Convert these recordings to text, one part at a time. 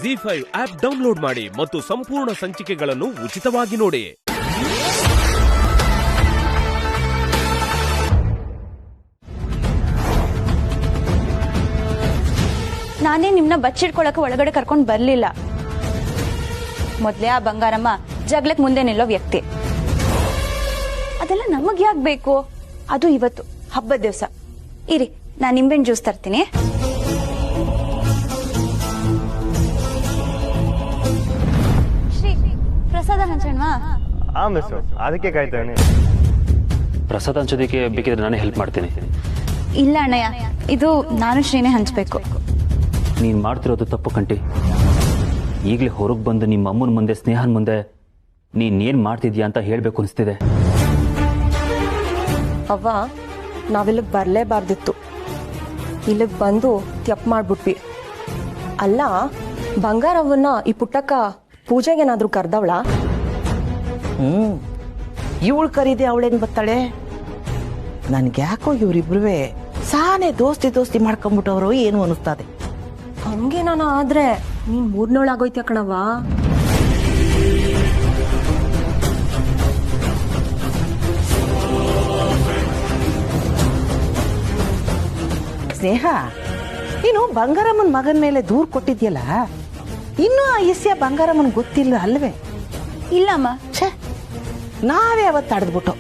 ಜಿ5 app download ಮಾಡಿ ಮತ್ತು ಸಂಪೂರ್ಣ ಸಂಚಿಕೆಗಳನ್ನು ಉಚಿತವಾಗಿ ನೋಡಿ. ನಾನೇ ನಿಮ್ನ ಬಚ್ಚಿಡ್ಕೊಳಕ್ಕೆ ಒಳಗಡೆ ಕರ್ಕೊಂಡು ಬರ್ಲಿಲ್ಲ. ಮೊದ್ಲೇ ಆ ಬಂಗಾರಮ್ಮ ಜಗ್ಲಕ್ ಮುಂದೆ ನಿಲ್ಲೋ ವ್ಯಕ್ತಿ. ಅದೆಲ್ಲ ನಮಗ್ ಯಾಕೆ ಬೇಕು? ಅದು ಇವತ್ತು ಹಬ್ಬದ ದಿವಸ. ಇರಿ, ನಾನು ನಿಂಬೆಹಣ್ಣು ಜ್ಯೂಸ್ ತರ್ತೀನಿ. ಶ್ರೀ, ಪ್ರಸಾದ ಹಂಚಣ್ವಾ? ಅದಕ್ಕೆ ಕಾಯ್ತಾನೆ. ಪ್ರಸಾದ ಹಂಚೋದಕ್ಕೆ ಬೇಕಿದ್ರೆ ನಾನೇ ಹೆಲ್ಪ್ ಮಾಡ್ತೀನಿ. ಇಲ್ಲ ಅಣ್ಣಯ್ಯ, ಇದು ನಾನು ಶ್ರೀನೇ ಹಂಚ್ಬೇಕು. ನೀನು ಮಾಡ್ತಿರೋದು ತಪ್ಪು ಕಂಟಿ. ಈಗಲೇ ಹೊರಗೆ ಬಂದು ನಿಮ್ಮ ಅಮ್ಮನ ಮುಂದೆ, ಸ್ನೇಹನ್ ಮುಂದೆ ನೀನೇನು ಮಾಡ್ತಿದ್ಯಾ ಅಂತ ಹೇಳಬೇಕು ಅನಿಸ್ತಿದೆ. ಅವ್ವ, ನಾವಿಲ್ಲಿಗೆ ಬರಲೇಬಾರ್ದಿತ್ತು. ಇಲ್ಲಿಗೆ ಬಂದು ತಪ್ಪು ಮಾಡ್ಬಿಟ್ವಿ. ಅಲ್ಲ, ಬಂಗಾರವನ್ನ ಈ ಪುಟ್ಟಕ್ಕ ಪೂಜೆಗೇನಾದ್ರೂ ಕರ್ದವಳ? ಇವಳು ಕರೀದೆ ಅವಳೇನ್ ಬರ್ತಾಳೆ? ನನ್ಗ್ಯಾಕೋ ಇವ್ರಿಬ್ರುವೆ ಸಾನೆ ದೋಸ್ತಿ ಮಾಡ್ಕೊಂಡ್ಬಿಟ್ಟವ್ರು ಏನು ಅನಿಸ್ತದೆ. ಹಂಗೆ ನಾನು ಆದ್ರೆ ನೀನ್ ಮೂರ್ನೋಳಾಗೋಯ್ತ ಕಣವ್ವ. ಸ್ನೇಹ, ನೀನು ಬಂಗಾರಮ್ಮನ ಮಗನ ಮೇಲೆ ದೂರ್ ಕೊಟ್ಟಿದ್ಯಲ್ಲ, ಇನ್ನೂ ಆ ಇಸ್ಯ ಬಂಗಾರಮ್ಮನ್ ಗೊತ್ತಿಲ್ಲ ಅಲ್ವೇ? ಇಲ್ಲಮ್ಮ. ಛೇ, ನಾವೇ ಅವತ್ತು ತಡೆದ್ಬಿಟ್ಟು.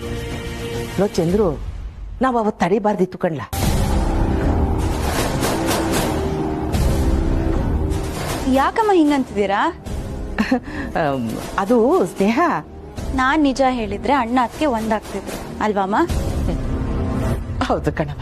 ಲೋ ಚಂದ್ರು, ನಾವ್ ಅವತ್ತು ತಡಿಬಾರ್ದಿತ್ತು ಕಣ್ಲ. ಯಾಕಮ್ಮ ಹಿಂಗಂತಿದ್ದೀರಾ? ಅದು ಸ್ನೇಹ, ನಾನ್ ನಿಜ ಹೇಳಿದ್ರೆ ಅಣ್ಣ ಅದಕ್ಕೆ ಒಂದಾಗ್ತಿದ್ರು ಅಲ್ವಮ್ಮ? ಹೌದು ಕಣವ.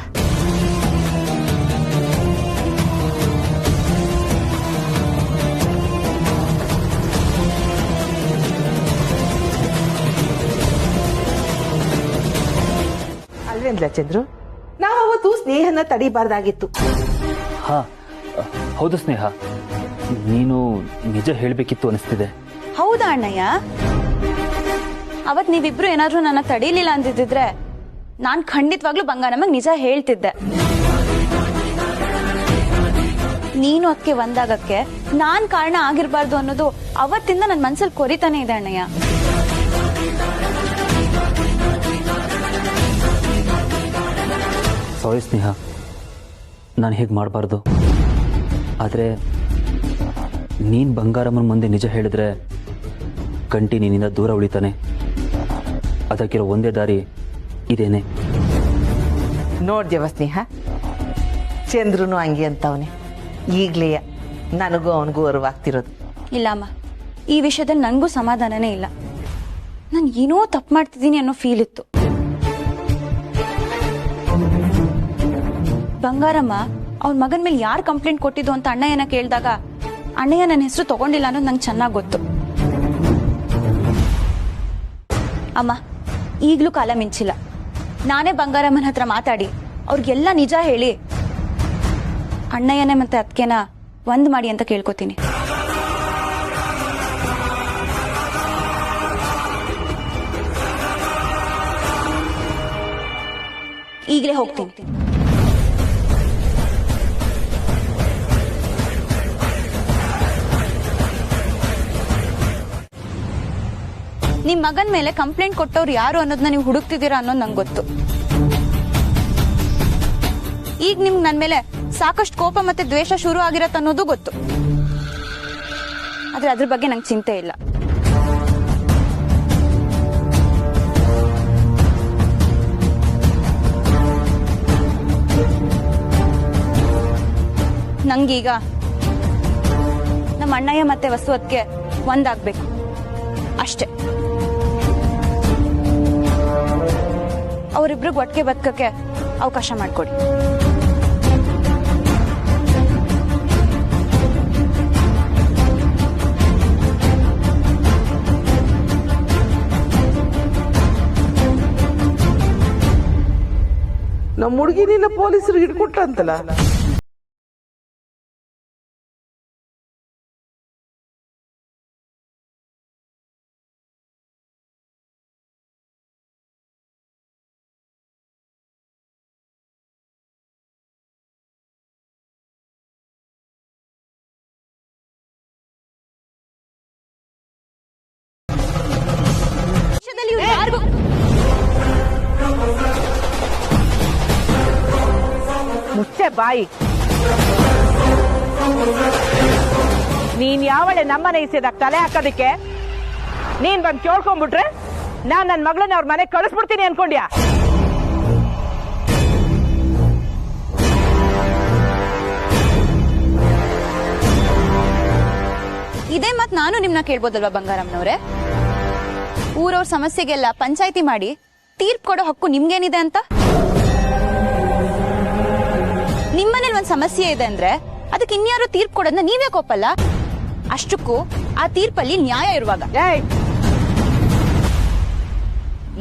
ಅಲ್ವೇನ್ಲ ಚಂದ್ರು, ನಾವವತ್ತು ಸ್ನೇಹನ ತಡಿಬಾರ್ದಾಗಿತ್ತು. ಹಾ, ಹೌದು ಸ್ನೇಹ, ನೀನು ನಿಜ ಹೇಳಬೇಕಿತ್ತು ಅನಿಸ್ತಿದೆ. ಹೌದಾ ಅಣ್ಣಯ್ಯ? ಅವತ್ ನೀವಿಬ್ರು ಏನಾದ್ರೂ ನನ್ನ ತಡೀಲಿಲ್ಲ ಅಂತಿದ್ರೆ ನಾನ್ ಖಂಡಿತವಾಗ್ಲೂ ಬಂಗಾರಮ್ಮಗ್ ನಿಜ ಹೇಳ್ತಿದ್ದೆ. ನೀನು ಅದಕ್ಕೆ ಒಂದಾಗಕ್ಕೆ ನಾನ್ ಕಾರಣ ಆಗಿರ್ಬಾರ್ದು ಅನ್ನೋದು ಅವತ್ತಿಂದ ನನ್ ಮನ್ಸಲ್ಲಿ ಕೊರಿತಾನೆ ಇದೆ ಅಣ್ಣಯ್ಯ. ಸಾರಿ ಸ್ನೇಹ, ನಾನು ಹೇಗೆ ಮಾಡಬಾರ್ದು. ಆದರೆ ನೀನು ಬಂಗಾರಮ್ಮನ ಮುಂದೆ ನಿಜ ಹೇಳಿದ್ರೆ ಕಂಟಿ ನಿನ್ನಿಂದ ದೂರ ಉಳಿತಾನೆ. ಅದಕ್ಕಿರೋ ಒಂದೇ ದಾರಿ ಇದೇನೆ. ನೋಡ್ದೇವ ಸ್ನೇಹ, ಚಂದ್ರನು ಹಂಗೆ ಅಂತವನೆ. ಈಗ್ಲೇ ನನಗೂ ಅವನಿಗೂ ಅರಿವಾಗ್ತಿರೋದು. ಇಲ್ಲಮ್ಮ, ಈ ವಿಷಯದಲ್ಲಿ ನನಗೂ ಸಮಾಧಾನನೇ ಇಲ್ಲ. ನಾನು ಏನೋ ತಪ್ಪು ಮಾಡ್ತಿದ್ದೀನಿ ಅನ್ನೋ ಫೀಲ್ ಇತ್ತು. ಬಂಗಾರಮ್ಮ ಅವ್ರ ಮಗನ ಮೇಲೆ ಯಾರು ಕಂಪ್ಲೇಂಟ್ ಕೊಟ್ಟಿದ್ದು ಅಂತ ಅಣ್ಣಯ್ಯನ ಕೇಳಿದಾಗ ಅಣ್ಣಯ್ಯ ನನ್ನ ಹೆಸರು ತಗೊಂಡಿಲ್ಲ ಅನ್ನೋದು ನಂಗೆ ಚೆನ್ನಾಗಿ ಗೊತ್ತು. ಅಮ್ಮ, ಈಗ್ಲೂ ಕಾಲ ಮಿಂಚಿಲ್ಲ. ನಾನೇ ಬಂಗಾರಮ್ಮನ ಹತ್ರ ಮಾತಾಡಿ ಅವ್ರಿಗೆಲ್ಲ ನಿಜ ಹೇಳಿ ಅಣ್ಣಯ್ಯನೇ ಮತ್ತೆ ಅದಕ್ಕೆನ ಒಂದ್ ಮಾಡಿ ಅಂತ ಕೇಳ್ಕೊತೀನಿ. ಈಗಲೇ ಹೋಗ್ತೀನಿ. ನಿಮ್ ಮಗನ್ ಮೇಲೆ ಕಂಪ್ಲೇಂಟ್ ಕೊಟ್ಟವ್ರು ಯಾರು ಅನ್ನೋದನ್ನ ನೀವು ಹುಡುಕ್ತಿದ್ದೀರಾ ಅನ್ನೋದು ನಂಗೆ ಗೊತ್ತು. ಈಗ ನಿಮ್ಗೆ ನನ್ ಮೇಲೆ ಸಾಕಷ್ಟು ಕೋಪ ಮತ್ತೆ ದ್ವೇಷ ಶುರು ಆಗಿರತ್ತ ಅನ್ನೋದು ಗೊತ್ತು. ಆದ್ರೆ ಅದ್ರ ಬಗ್ಗೆ ನಂಗೆ ಚಿಂತೆ ಇಲ್ಲ. ನಂಗೀಗ ನಮ್ಮ ಅಣ್ಣಯ್ಯ ಮತ್ತೆ ವಸುವತ್ಗೆ ಒಂದಾಗ್ಬೇಕು ಅಷ್ಟೇ. ಅವರಿಬ್ರಿಗೆ ಒಟ್ಟಿಗೆ ಬದುಕಕ್ಕೆ ಅವಕಾಶ ಮಾಡಿಕೊಡಿ. ನಮ್ಮ ಹುಡುಗಿನಿನ ಪೊಲೀಸರು ಹಿಡ್ಕೊಟ್ರಂತಲ್ಲ. ಜೀವನದಲ್ಲಿ ಇವ್ರು ಯಾರಿಗೂ ಮುಚ್ಚೆ ಬಾಯಿ. ನೀನ್ ಯಾವಳೆ ನಮ್ಮನೆ ಇಸಿದಾಗ ತಲೆ ಹಾಕೋದಿಕ್ಕೆ ನೀನ್ ಬಂದ್ ಕೇಳ್ಕೊಂಡ್ಬಿಟ್ರೆ ನಾನ್ ನನ್ ಮಗಳನ್ನ ಅವ್ರ ಮನೆಗೆ ಕಳಿಸ್ಬಿಡ್ತೀನಿ ಅನ್ಕೊಂಡ್ಯಾ? ಇದೇ ಮತ್ ನಾನು ನಿಮ್ನ ಕೇಳ್ಬೋದಲ್ವಾ ಬಂಗಾರಮ್ಮನವ್ರೆ? ಊರವ್ರ ಸಮಸ್ಯೆಗೆಲ್ಲ ಪಂಚಾಯಿತಿ ಮಾಡಿ ತೀರ್ಪು ಕೊಡೋ ಹಕ್ಕು ನಿಮ್ಗೇನಿದೆ ಅಂತ? ನಿಮ್ಮನೇಲಿ ಒಂದ್ ಸಮಸ್ಯೆ ಇದೆ ಅಂದ್ರೆ ಅದಕ್ಕೆ ಇನ್ಯಾರು ತೀರ್ಪು ಕೊಡೋದನ್ನ ನೀವೇ ಒಪ್ಪಲ್ಲ? ಅಷ್ಟಕ್ಕೂ ಆ ತೀರ್ಪಲ್ಲಿ ನ್ಯಾಯ ಇರುವಾಗ.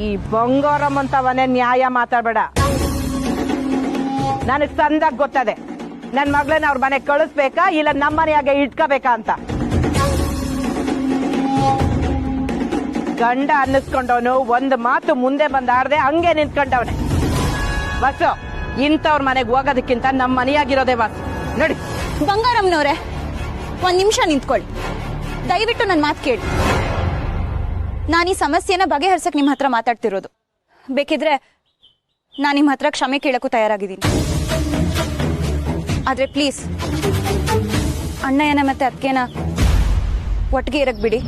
ಈ ಬಂಗಾರಮ್ಮಂತವನೇ ನ್ಯಾಯ ಮಾತಾಡ್ಬೇಡ. ನನಗ್ ಸಂದಾಗ ಗೊತ್ತದೆ ನನ್ ಮಗಳನ್ನ ಅವ್ರ ಮನೆಗೆ ಕಳಿಸ್ಬೇಕಾ ಇಲ್ಲ ನಮ್ಮನೆಯಾಗೆ ಇಟ್ಕೋಬೇಕಾ ಅಂತ. ಗಂಡ ಅನ್ನಿಸ್ಕೊಂಡವನು ಒಂದ್ ಮಾತು ಮುಂದೆ ಬಂದಾಡ್ದೆ ಹಂಗೆ ನಿಂತ್ಕೊಂಡವನೆ. ಬಸ್ಸು ಇಂಥವ್ರ ಮನೆಗೆ ಹೋಗೋದಕ್ಕಿಂತ ನಮ್ಮ ಮನೆಯಾಗಿರೋದೇ ವಾಸ. ನೋಡಿ ಬಂಗಾರಮ್ಮನವ್ರೆ, ಒಂದ್ ನಿಮಿಷ ನಿಂತ್ಕೊಳ್ಳಿ. ದಯವಿಟ್ಟು ನನ್ ಮಾತು ಕೇಳಿ. ನಾನು ಈ ಸಮಸ್ಯೆನ ಬಗೆಹರಿಸಕ್ ನಿಮ್ ಹತ್ರ ಮಾತಾಡ್ತಿರೋದು. ಬೇಕಿದ್ರೆ ನಾನು ನಿಮ್ ಹತ್ರ ಕ್ಷಮೆ ಕೇಳಕ್ಕೂ ತಯಾರಾಗಿದ್ದೀನಿ. ಆದ್ರೆ ಪ್ಲೀಸ್ ಅಣ್ಣಯ್ಯನ ಮತ್ತೆ ಅತ್ಕೆನ ಒಟ್ಟಿಗೆ ಇರಕ್ ಬಿಡಿ.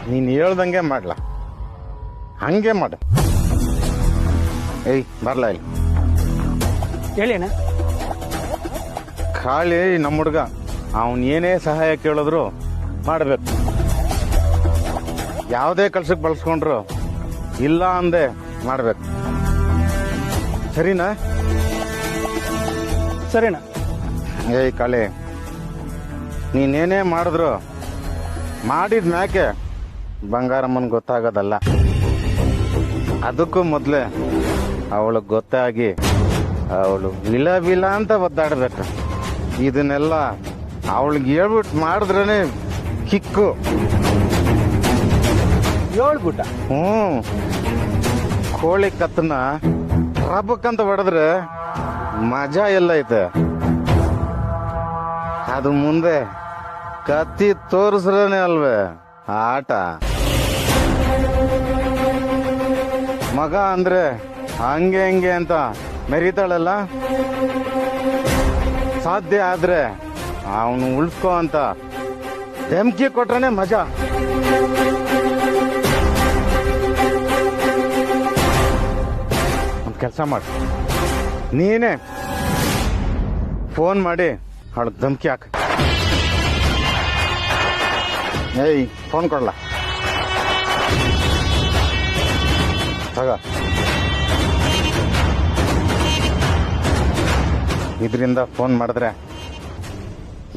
ನೀನು ಹೇಳ್ದಂಗೆ ಮಾಡ್ಲ, ಹಂಗೆ ಮಾಡು. ಏಯ್ ಬರ್ಲ ಇಲ್ಲಿ ಹೇಳಿ ಅಣ್ಣ. ಖಾಲಿ ನಮ್ಮ ಹುಡುಗ ಅವನ್ ಏನೇ ಸಹಾಯ ಕೇಳಿದ್ರು ಮಾಡ್ಬೇಕು. ಯಾವುದೇ ಕೆಲ್ಸಕ್ಕೆ ಬಳಸ್ಕೊಂಡ್ರು ಇಲ್ಲ ಅಂದೆ ಮಾಡ್ಬೇಕು. ಸರಿನಾ? ಸರಿನಾ? ಏಯ್ ಕಾಳಿ, ನೀನೇನೇ ಮಾಡಿದ್ರು ಮಾಡಿದ ಮ್ಯಾಕೆ ಬಂಗಾರಮ್ಮನ್ ಗೊತ್ತಾಗೋದಲ್ಲ. ಅದಕ್ಕೂ ಮೊದಲೇ ಅವಳಿಗೆ ಗೊತ್ತಾಗಿ ಅವಳು ವಿಲ ವಿಲ ಅಂತ ಒದ್ದಾಡ್ಬೇಕು. ಇದನ್ನೆಲ್ಲ ಅವಳಿಗೆ ಹೇಳ್ಬಿಟ್ಟು ಮಾಡಿದ್ರೇ ಕಿಕ್ಕು. ಹೇಳ್ಬಿಟ್ಟ? ಕೋಳಿ ಕತ್ತನ್ನ ರಬ್ಬಕ್ಕಂತ ಹೊಡೆದ್ರೆ ಮಜಾ ಎಲ್ಲ ಐತೆ. ಅದು ಮುಂದೆ ಕತ್ತಿ ತೋರಿಸ್ರೇನೆ ಅಲ್ವೇ ಆಟ. ಮಗ ಅಂದ್ರೆ ಹಂಗೆ ಹಂಗೆ ಅಂತ ಮೆರಿತಾಳಲ್ಲ, ಸಾಧ್ಯ ಆದ್ರೆ ಅವನು ಉಳಿಸ್ಕೋ ಅಂತ ಧಮಕಿ ಕೊಟ್ರನೆ ಮಜಾ. ಒಂದು ಕೆಲಸ ಮಾಡಿ, ನೀನೇ ಫೋನ್ ಮಾಡಿ ಅವಳಿಗೆ ಧಮಕಿ ಹಾಕ. ಏಯ್ ಫೋನ್ ಕೊಡಲ್ಲ ತಗ. ಇದರಿಂದ ಫೋನ್ ಮಾಡಿದ್ರೆ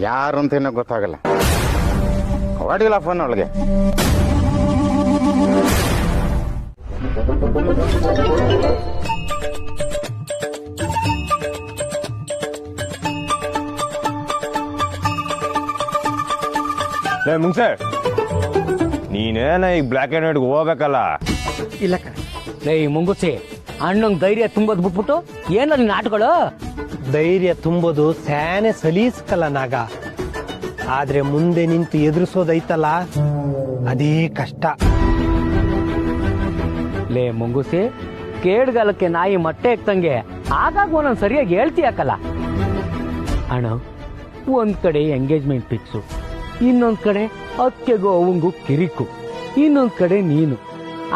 ಯಾರು ಅಂತೇನೋ ಗೊತ್ತಾಗಲ್ಲ. ಹೊಡಿಲ್ಲ ಫೋನ್ ಅವಳಿಗೆ. ಮುಂಚೆ ನೀನೇನ ಈಗ ಬ್ಲ್ಯಾಕ್ ಅಂಡ್ ವೈಟ್ ಹೋಗ್ಬೇಕಲ್ಲ? ಇಲ್ಲ ಕಣ. ಲೇ ಮುಂಗುಸಿ, ಅಣ್ಣಂಗ್ ಧೈರ್ಯ ತುಂಬೋದು ಬಿಟ್ಬಿಟ್ಟು ಏನ ನಿನ್ನ ಆಟಗಳು? ಧೈರ್ಯ ತುಂಬೋದು ಸ್ಯಾನೆ ಸಲೀಸ್ಕಲ್ಲ ನಾಗ, ಆದ್ರೆ ಮುಂದೆ ನಿಂತು ಎದುರಿಸೋದೈತಲ್ಲ ಅದೇ ಕಷ್ಟ. ಲೇ ಮುಂಗುಸಿ, ಕೇಡ್ಗಾಲಕ್ಕೆ ನಾಯಿ ಮೊಟ್ಟೆ ಎಕ್ತಂಗೆ ಆಗಾಗ ಒಂದೊಂದು ಸರಿಯಾಗಿ ಹೇಳ್ತೀಯಕ್ಕಲ್ಲ. ಅಣ್ಣ, ಒಂದ್ ಕಡೆ ಎಂಗೇಜ್ಮೆಂಟ್ ಫಿಕ್ಸು, ಇನ್ನೊಂದ್ ಕಡೆ ಅಕ್ಕೆಗೂ ಅವಂಗೂ ಕಿರಿಕು, ಇನ್ನೊಂದ್ ಕಡೆ ನೀನು,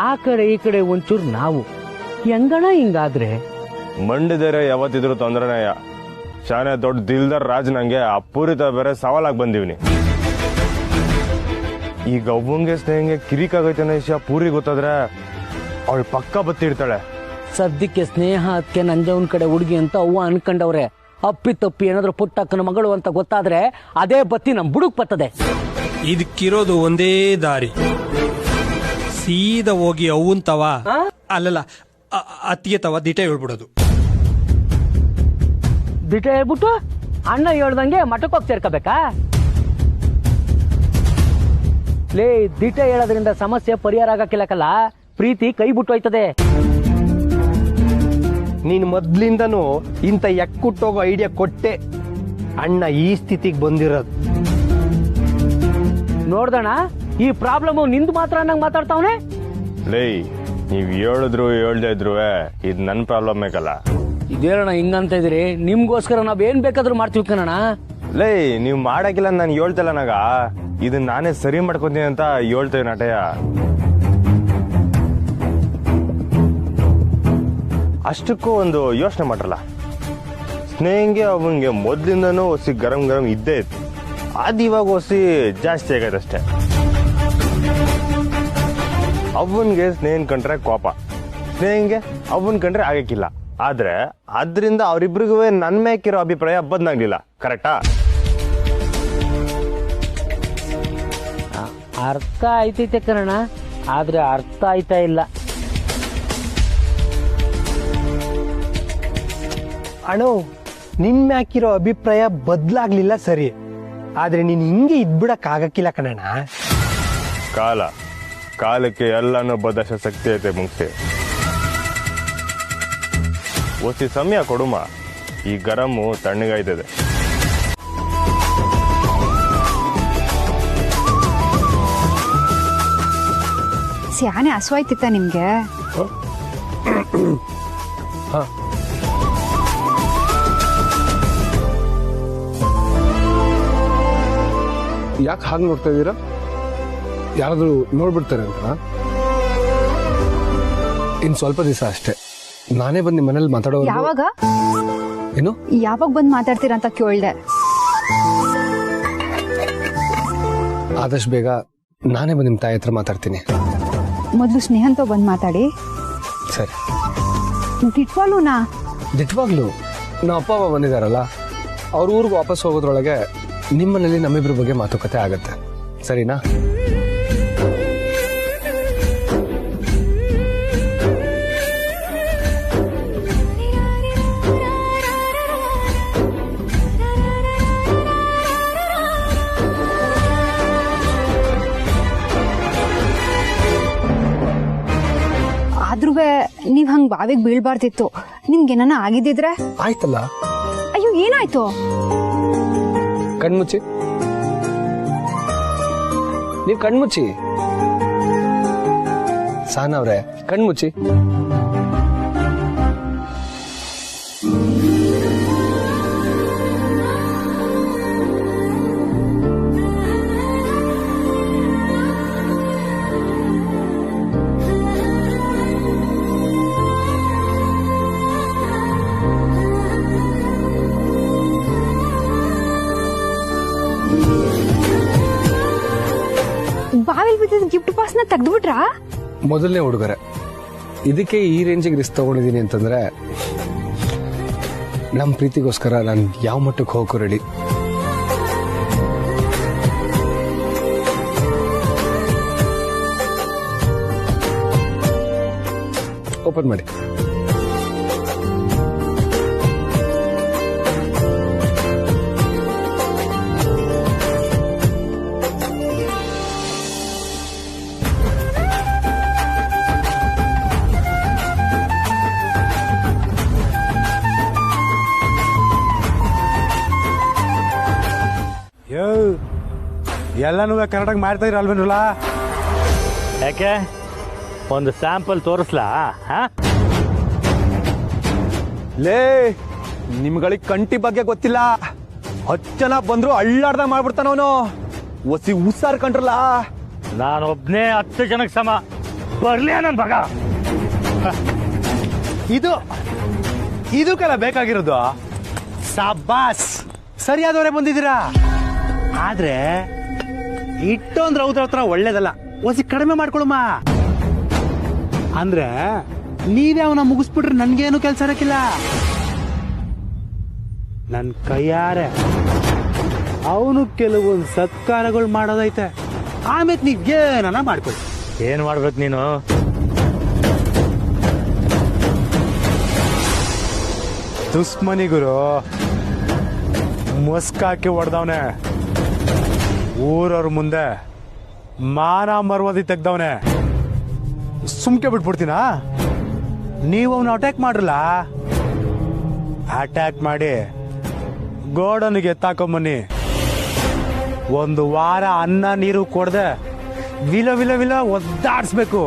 ಆ ಕಡೆ ಈ ಕಡೆ ಒಂಚೂರು ನಾವು. ಹೆಂಗಣ ಹಿಂಗಾದ್ರೆ? ಮಂಡಿದರೆ ಯಾವತ್ತಿದ್ರು ತೊಂದರೆನಯ್ಯ. ಶಾನೆ ದೊಡ್ಡ ದಿಲ್ದಾರ್ ರಾಜ್ ನಂಗೆ ಅಪೂರಿತ ಬೇರೆ ಸವಾಲಾಗಿ ಬಂದಿವ್ನಿ. ಈಗ ಅವ್ವಂಗೆ ಸ್ನೇಹಂಗೆ ಕಿರಿಕಾಗೈತೆ ವಿಷಯ ಪೂರಿ ಗೊತ್ತಾದ್ರೆ ಅವಳು ಪಕ್ಕ ಬತ್ತಿಡ್ತಾಳೆ. ಸದ್ಯಕ್ಕೆ ಸ್ನೇಹ ಅದಕ್ಕೆ ನಂಜವನ್ ಕಡೆ ಹುಡುಗಿ ಅಂತ ಅವ್ವ ಅನ್ಕೊಂಡವ್ರೆ. ಅಪ್ಪಿ ತಪ್ಪಿ ಏನಾದ್ರು ಪುಟ್ಟಕ್ಕನ ಮಗಳು ಅಂತ ಗೊತ್ತಾದ್ರೆ ಅದೇ ಬತ್ತಿ ನಮ್ ಬುಡುಕ್ ಬರ್ತದೆ. ಇದಕ್ಕಿರೋದು ಒಂದೇ ದಾರಿ, ಸೀದಾ ಹೋಗಿ ಅವಂತವ ಅಲ್ಲಲ್ಲ ಅತ್ತಿಗೆ ತವ ದಿಟ ಹೇಳ್ಬಿಡೋದು. ದಿಟ ಹೇಳ್ಬಿಟ್ಟು ಅಣ್ಣ ಹೇಳ್ದಂಗೆ ಮಠಕ್ಕೆ ಹೋಗಿ ಸೇರ್ಕೋಬೇಕಾ? ಲೇ, ದಿಟ ಹೇಳೋದ್ರಿಂದ ಸಮಸ್ಯೆ ಪರಿಹಾರ ಆಗಕ್ಕಿಲ್ಲಕಲ್ಲ, ಪ್ರೀತಿ ಕೈ ಬಿಟ್ಟು ಹೋಯ್ತದೆ. ನೀನ್ ಮೊದ್ಲಿಂದನೂ ಇಂಥ ಎಕ್ಕುಟ್ಟೋಗೋ ಐಡಿಯಾ ಕೊಟ್ಟೆ ಅಣ್ಣ ಈ ಸ್ಥಿತಿಗೆ ಬಂದಿರೋದು. ನೋಡ್ದಣ್ಣ, ಈ ಪ್ರಾಬ್ಲಮ್ ನಿಂದು ಮಾತ್ರ ನಂಗೆ ಮಾತಾಡ್ತಾವನೆ. ಲೇ, ನೀವ್ ಹೇಳಿದ್ರು ಹೇಳ್ದೇ ಇದ್ರು ಇದು ನನ್ನ ಪ್ರಾಬ್ಲಮ್ ಬೇಕಲ್ಲ. ಇದೇನಣ್ಣ ಹಿಂಗಂತ ಇದ್ರಿ? ನಿಮ್ಗೋಸ್ಕರ ನಾವ್ ಏನ್ ಬೇಕಾದ್ರೂ ಮಾಡ್ತೀವಿ ಕಣಣ್ಣ. ಲೇ, ನೀವ್ ಮಾಡಾಕಿಲ್ಲ ನಾನು ಹೇಳ್ತಲ್ಲ ನಾಗ, ಇದನ್ನ ನಾನೇ ಸರಿ ಮಾಡ್ಕೊಂತೀನಿ ಅಂತ ಹೇಳ್ತೇವೆ ನಟಯ್ಯ. ಅಷ್ಟಕ್ಕೂ ಒಂದು ಯೋಚನೆ ಮಾಡ್ರಲ್ಲ, ಸ್ನೇಹಂಗೆ ಅವನ್ಗೆ ಮೊದ್ಲಿಂದನೂ ಹೊಸಿ ಗರಂ ಗರಂ ಇದ್ದೇ ಇತ್ತು. ಅದು ಇವಾಗ ಹೊಸಿ ಜಾಸ್ತಿ ಆಗೈತೆ ಅಷ್ಟೇ. ಅವನ್ಗೆ ಸ್ನೇಹನ್ ಕಂಡ್ರೆ ಕೋಪ, ಸ್ನೇಹಂಗೆ ಅವನ್ ಕಂಡ್ರೆ ಆಗಕ್ಕಿಲ್ಲ. ಆದ್ರೆ ಅದ್ರಿಂದ ಅವ್ರಿಬ್ರಿಗೂ ನನ್ ಮೇಕಿರೋ ಅಭಿಪ್ರಾಯ ಬದಲಾಗ್ಲಿಲ್ಲ. ಕರೆಕ್ಟಾ? ಅರ್ಥ ಆಯ್ತೈತೆ ಕಣಣ್ಣ, ಆದ್ರೆ ಅರ್ಥ ಆಯ್ತಾ ಇಲ್ಲ. ಅಣ್ಣೋ, ನಿನ್ ಮ್ಯಾಕಿರೋ ಅಭಿಪ್ರಾಯ ಬದ್ಲಾಗ್ಲಿಲ್ಲ ಸರಿ, ಆದ್ರೆ ನೀನ್ ಹಿಂಗೆ ಇದ್ಬಿಡಕ್ ಆಗಕ್ಕಿಲ್ಲ ಕಣಣ್ಣ. ಕಾಲಕ್ಕೆ ಎಲ್ಲಾನು ಬದಲಾಯಿಸೋ ಶಕ್ತಿ ಐತೆ ಮುಂಚೆ. ಒಸಿ ಸಮಯ ಕೊಡುಮ, ಈ ಗರಮ್ಮು ತಣ್ಣಗಾಯ್ತದೆ. ಸ್ಯಾನೆ ಹಸುವಾಯ್ತಿತ್ತ ನಿಮ್ಗೆ? ಯಾಕೆ ಹಾಗೆ ನೋಡ್ತಾ ಇದ್ದೀರಾ? ಯಾರಾದ್ರೂ ನೋಡ್ಬಿಡ್ತಾರೆ ಅಂತ? ಇನ್ ಸ್ವಲ್ಪ ದಿವಸ ಅಷ್ಟೇ, ನಾನೇ ಬಂದು ನಿಮ್ಮ ಮನೇಲಿ ಮಾತಾಡೋ. ಯಾವಾಗ? ಏನು ಯಾವಾಗ ಬಂದ್ ಮಾತಾಡ್ತೀರಾ ಅಂತ ಕೇಳ್ದೆ. ಆದಷ್ಟು ಬೇಗ ನಾನೇ ಬಂದು ನಿಮ್ಮ ತಾಯಿ ಹತ್ರ ಮಾತಾಡ್ತೀನಿ. ಮೊದ್ಲು ಸ್ನೇಹಂತ ಬಂದ್ ಮಾತಾಡಿ. ಸರಿ. ದಿಟ್ವಾಲೂನಾ? ದಿಟ್ವಾಗ್ಲು ನಮ್ಮ ಅಪ್ಪ ಅಮ್ಮ ಬಂದಿದಾರಲ್ಲ, ಅವ್ರ ಊರಿಗೆ ವಾಪಸ್ ಹೋಗೋದ್ರೊಳಗೆ ನಿಮ್ಮನೇಲಿ ನಮ್ಮಿಬ್ರ ಬಗ್ಗೆ ಮಾತುಕತೆ ಆಗತ್ತೆ. ಸರಿನಾ? ಆದ್ರೂ ನೀವ್ ಹಂಗ್ ಬಾವಿಗೆ ಬೀಳ್ಬಾರ್ದಿತ್ತು. ನಿಮ್ಗೇನ ಆಗಿದ್ದಿದ್ರೆ? ಆಯ್ತಲ್ಲ. ಅಯ್ಯೋ, ಏನಾಯ್ತು? ಕಣ್ಮುಚ್ಚಿ, ನೀವು ಕಣ್ಮುಚ್ಚಿ. ಸಾನವ್ರೆ, ಕಣ್ಮುಚ್ಚಿ. ಬಾವಿಲ್ ಬಿದ್ದಿದ್ ಗಿಫ್ಟ್ ಬಾಕ್ಸ್ನ ತೆಗ್ದ್ಬಿಟ್ರಾ? ಮೊದಲನೇ ಹುಡುಗರೆ, ಇದಕ್ಕೆ ಈ ರೇಂಜಿಗೆ ರಿಸ್ಕ್ ತಗೊಂಡಿದ್ದೀನಿ ಅಂತಂದ್ರೆ ನಮ್ಮ ಪ್ರೀತಿಗೋಸ್ಕರ ನಾನು ಯಾವ ಮಟ್ಟಕ್ಕೆ ಹೋಗೋ ರೆಡಿ. ಓಪನ್ ಮಾಡಿ. ಎಲ್ಲನೂ ಕರೆಕ್ಟಾಗಿ ಮಾಡ್ತಾ ಇರಲ್ವೇನಲ್ಲ? ಯಾಕೆ, ಒಂದು ಸ್ಯಾಂಪಲ್ ತೋರಿಸ್ಲಾ? ಲೇ, ನಿಮ್ಗಳಿಗೆ ಕಂಟಿ ಬಗ್ಗೆ ಗೊತ್ತಿಲ್ಲ. 10 ಜನ ಬಂದ್ರು ಅಳ್ಳಾಡ್ದ ಮಾಡ್ಬಿಡ್ತಾನವನು. ಒಸಿ ಉಸಾರ್ ಕಂಡ್ರಲ್ಲ. ನಾನೊಬ್ನೇ 10 ಜನಕ್ಕೆ ಸಮ. ಬರ್ಲಿಯ ನನ್ ಮಗ. ಇದು ಕಲ ಬೇಕಾಗಿರೋದು. ಸಾಬಾಸ್, ಸರಿಯಾದವರೇ ಬಂದಿದ್ದೀರಾ. ಆದ್ರೆ ಇಟ್ಟೊಂದ್ ರೌದ್ರ ಹತ್ರ ಒಳ್ಳೇದಲ್ಲ. ಒಸಿ ಕಡಿಮೆ ಮಾಡ್ಕೊಳಮ್ಮ. ಅಂದ್ರೆ ನೀವೇ ಅವನ ಮುಗಿಸ್ಬಿಟ್ರೆ ನನ್ಗೇನು ಕೆಲ್ಸ ಇರಕ್ಕಿಲ್ಲ. ನನ್ ಕೈಯಾರೆ ಅವನು ಕೆಲವೊಂದು ಸತ್ಕಾರಗಳು ಮಾಡೋದೈತೆ. ಆಮೇಲೆ ನೀವೇನ ಮಾಡ್ಕೊಳ್ಳಿ. ಏನ್ ಮಾಡ್ಬೇಕು ನೀನು? ದುಶ್ಮನಿ ಗುರು, ಮುಸ್ಕಾಕಿ ಹೊಡೆದವನೆ, ಊರವ್ರ ಮುಂದೆ ಮಾನ ಮರ್ವಾದಿ ತೆಗ್ದವನೆ. ಸುಮ್ಕೆ ಬಿಟ್ಬಿಡ್ತೀನಾ? ನೀವು ಅವನು ಅಟ್ಯಾಕ್ ಮಾಡ್ರಲ್ಲ, ಅಟ್ಯಾಕ್ ಮಾಡಿ ಗೋಡನಿಗೆ ಎತ್ತಾಕೊಂಬನ್ನಿ. 1 ವಾರ ಅನ್ನ ನೀರು ಕೊಡದೆ ವಿಲ ವಿಲ ವಿಲ ಒದ್ದಾಡ್ಸ್ಬೇಕು.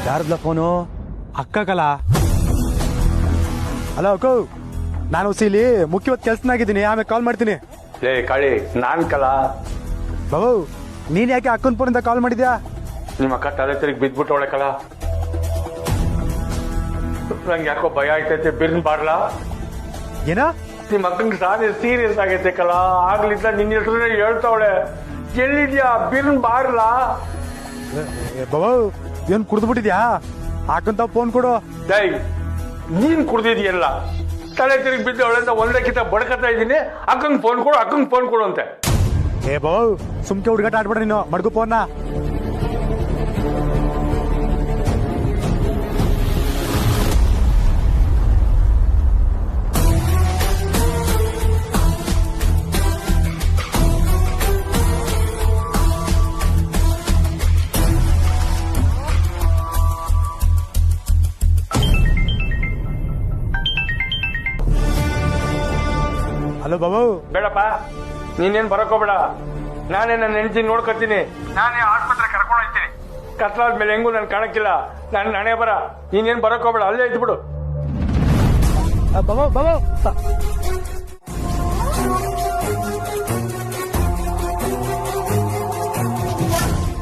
ಯಾರದ್ಲ ಫೋನು? ಅಕ್ಕ ಕಲ. ಹಲೋ ಅಕ್ಕ, ನಾನು ಇಲ್ಲಿ ಮುಖ್ಯವಾದ ಕೆಲ್ಸನಾಗಿದ್ದೀನಿ, ಆಮೇಲೆ ಕಾಲ್ ಮಾಡ್ತೀನಿ. ಲೇ ಕಾಳಿ, ನಾನ್ ಕಲ. ಬಾಬು, ನೀನ್ ಯಾಕೆ ಅಕ್ಕನ ಫೋನಿಂದ ಕಾಲ್ ಮಾಡಿದ್ಯಾ? ನಿಮ್ಮ ಅಕ್ಕ ತಲೆ ತಿರುಗಿ ಬಿದ್ಬಿಟ್ಟವಳೆ ಕಲ. ನಂಗೆ ಯಾಕೋ ಭಯ ಆಯ್ತೈತೆ, ಬಿರ್ನ್ ಬಾರ್ಲಾ? ಏನ? ನಿಮ್ಮ ಅಕ್ಕಂಗೆ ಸಾರಿ ಸೀರಿಯಸ್ ಆಗೈತೆ ಕಲ. ಆಗ್ಲಿದ್ದ ನಿನ್ನ ಹೆಸರು ಹೇಳ್ತಾವಳೆ. ಎಲ್ಲಿದ್ಯಾ? ಬಿರ್ನ್ ಬಾರ್ಲಾ? ಬಾಬು, ಏನ್ ಕುಡ್ದು ಬಿಟ್ಟಿದ್ಯಾ? ಹಾಕಂತ ಫೋನ್ ಕೊಡು. ದೈ, ನೀನ್ ಕುಡ್ದಿದ್ಯಲ್ಲ, ತಲೆ ತಿರುಗಿ ಬಿದ್ದವಳೆ ಅಂತ ಒಂದಕ್ಕಿಂತ ಬಡ್ಕತಾ ಇದ್ದೀನಿ. ಅಕ್ಕಂಗೆ ಫೋನ್ ಕೊಡು, ಅಕ್ಕಂಗೆ ಫೋನ್ ಕೊಡು ಅಂತೆ. ಏ ಬಾಬು, ಸುಮ್ಕೆ ಹುಡುಗಾಟ ಆಡ್ಬೇಡ ನೀನು, ಮಡ್ಗು ಫೋನ್ನ. ಹಲೋ ಬಾಬು. ಬೇಡಪ್ಪ, ನೀನೇನ್ ಬರಕೋಬೇಡ. ನಾನೇ ನನ್ನ ಹೆಂಡತಿ ನೋಡ್ಕೊತೀನಿ. ನಾನೇ ಆಸ್ಪತ್ರೆ ಕರ್ಕೊಂಡು ಹೋಗ್ತೀನಿ. ಕತ್ಲಾದ್ಮೇಲೆ ಹೆಂಗೂ ನನ್ ಕಾಣಕ್ಕಿಲ್ಲ. ನನ್ನ ಹಣೆ ಬರ. ನೀನೇನ್ ಬರಕೋಬೇಡ, ಅಲ್ಲೇ ಇದ್ಬಿಡು. ಬಾಬು ಬಾಬು,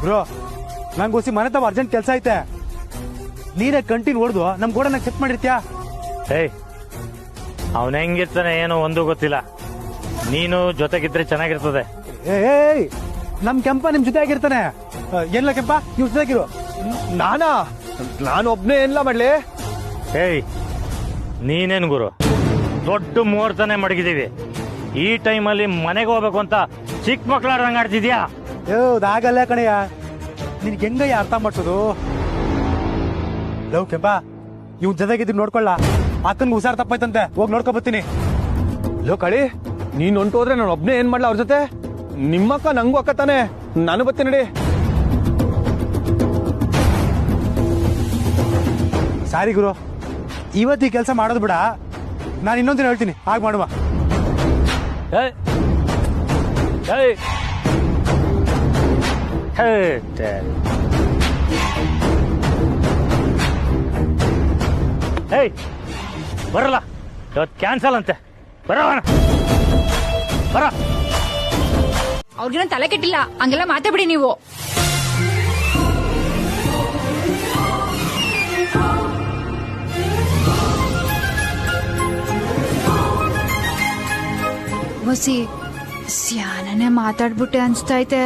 ಬ್ರೋ, ನಂಗೆ ಹೊಸಿ ಮನೆ ತವ ಅರ್ಜೆಂಟ್ ಕೆಲಸ ಐತೆ. ನೀರೇ ಕಂಟಿನ್ಯೂ ಹೊಡೆದು ನಮ್ ಗೋಡನ್ನ ಚೆಕ್ ಮಾಡಿರ್ತೀಯಾ? ಏಯ್, ಅವನ ಹೆಂಗಿರ್ತಾನೆ ಏನೋ ಒಂದು ಗೊತ್ತಿಲ್ಲ. ನೀನು ಜೊತೆಗಿದ್ರೆ ಚೆನ್ನಾಗಿರ್ತದೆ. ಏಯ್, ನಮ್ ಕೆಂಪ ನಿಮ್ ಜೊತೆ ಆಗಿರ್ತಾನೆ. ಎಲ್ಲ ಕೆಂಪ, ನೀವು ಜೊತೆಗಿರು. ನಾನು ಒಬ್ನೇ ಏನಿಲ್ಲ ಮಾಡ್ಲಿ. ಏಯ್, ನೀನೇನ್ ಗುರು, ದೊಡ್ಡ ಮುಹೂರ್ತನೇ ಮಡಗಿದೀವಿ. ಈ ಟೈಮಲ್ಲಿ ಮನೆಗೆ ಹೋಗ್ಬೇಕು ಅಂತ ಚಿಕ್ಕ ಮಕ್ಳಾಡ್ದಂಗ್ ಆಡ್ತಿದ್ಯಾ? ಆಗಲ್ಲ ಕಣಯ್ಯ, ನಿನ್ಗೆ ಹೆಂಗಯ್ಯ ಅರ್ಥ ಮಾಡ್ಸೋದು? ಲವ್ ಕೆಂಪ, ಇವ್ ಜೊತೆಗಿದ್ದು ನೋಡ್ಕೊಳ್ಳ. ಅಕ್ಕನ್ಗೆ ಹುಷಾರ್ ತಪ್ಪಾಯ್ತಂತೆ, ಹೋಗಿ ನೋಡ್ಕೊ ಬರ್ತೀನಿ. ಲೋ ಕಳಿ, ನೀನ್ ಹೊಂಟೋದ್ರೆ ನಾನು ಒಬ್ನೇ ಏನ್ ಮಾಡ್ಲಾ ಅವ್ರ ಜೊತೆ? ನಿಮ್ಮಕ್ಕ ನಂಗೂ ಅಕ್ಕ ತಾನೆ, ನಾನು ಬರ್ತೀನಿ ನಡಿ. ಸಾರಿ ಗುರು, ಇವತ್ತು ಈ ಕೆಲಸ ಮಾಡೋದು ಬಿಡ. ನಾನು ಇನ್ನೊಂದಿನ ಹೇಳ್ತೀನಿ, ಆಗ ಮಾಡುವ. ಏಯ್, ಏಯ್, ಏಯ್, ಬರಲ್ಲ, ಇವತ್ತು ಕ್ಯಾನ್ಸಲ್ ಅಂತೆ. ಬರೋಣ, ಬರ. ಅವ್ರಿಗೇನೋ ತಲೆ ಕೆಟ್ಟಿಲ್ಲ, ಹಂಗೆಲ್ಲ ಮಾತಾಡ್ಬಿಡಿ ನೀವು. ಹೊಸಿ ಸ್ಯಾನನೆ ಮಾತಾಡ್ಬಿಟ್ಟೆ ಅನ್ಸ್ತೈತೆ.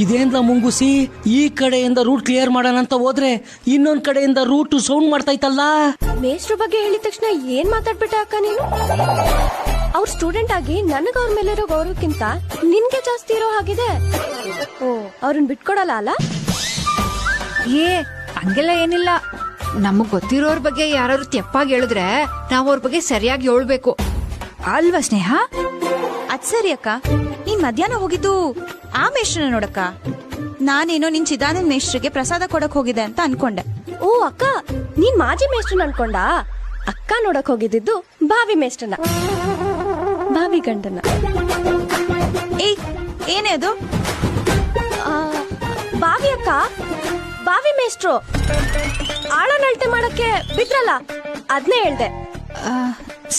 ಇದೇನ್ಲ ಮುಂಗುಸಿ, ಈ ಕಡೆಯಿಂದ ರೂಟ್ ಕ್ಲಿಯರ್ ಮಾಡೋಣ ಅಂತ ಹೋದ್ರೆ ಇನ್ನೊಂದ್ ಕಡೆಯಿಂದ ರೂಟ್ ಸೌಂಡ್ ಮಾಡ್ತೈತಲ್ಲ. ಮೇಷ್ಟ್ರ ಬಗ್ಗೆ ಹೇಳಿದ ತಕ್ಷಣ ಏನ್ ಮಾತಾಡ್ಬಿಟ್ಟೆ ಅಕ್ಕ ನೀನು? ಅವ್ರ ಸ್ಟೂಡೆಂಟ್ ಆಗಿ ನನಗ ಅವ್ರ ಮೇಲಿರೋ ಗೌರವಕ್ಕಿಂತ ನಿನ್ಗೆ ಜಾಸ್ತಿ ಇರೋ ಹಾಗಿದೆ. ಓ, ಅವ್ರನ್ನ ಬಿಟ್ಕೊಡಲ್ಲ ಅಲ್ಲ? ಏ, ಹಂಗೆಲ್ಲ ಏನಿಲ್ಲ. ನಮಗ್ ಗೊತ್ತಿರೋರ್ ಬಗ್ಗೆ ಯಾರು ತೆಪ್ಪಾಗಿ ಹೇಳಿದ್ರೆ ನಾವ್ ಅವ್ರ ಬಗ್ಗೆ ಸರಿಯಾಗಿ ಹೇಳ್ಬೇಕು ಅಲ್ವಾ ಸ್ನೇಹ? ಅದ್ ಸರಿ ಅಕ್ಕ, ನೀನ್ ಮಧ್ಯಾಹ್ನ ಹೋಗಿದ್ದು ಆ ಮೇಷ್ಟ್ರನ್ನ ನೋಡಕ್ಕ. ನಾನೇನೋ ನಿನ್ ಚಿದಾನಂದ್ ಮೇಷ್ಟ್ರಿಗೆ ಪ್ರಸಾದ ಕೊಡಕ್ ಹೋಗಿದೆ ಅಂತ ಅನ್ಕೊಂಡೆ. ಓ ಅಕ್ಕ, ನೀನ್ ಮಾಜಿ ಮೇಷ್ಟ್ರನ್ನ ಅನ್ಕೊಂಡ? ಅಕ್ಕ ನೋಡಕ್ ಹೋಗಿದ್ದು ಭಾವಿ ಮೇಷ್ಟ್ರನ್ನ, ಭಾವಿ ಗಂಡನ. ಏಯ್, ಏನೇ ಅದು? ಭಾವಿ ಅಕ್ಕ, ಭಾವಿ ಮೇಷ್ಟ್ರು ಆಳನ ಅಳತೆ ಮಾಡಕ್ಕೆ ಬಿಟ್ರಲ್ಲ, ಅದ್ನೇ ಹೇಳ್ದೆ.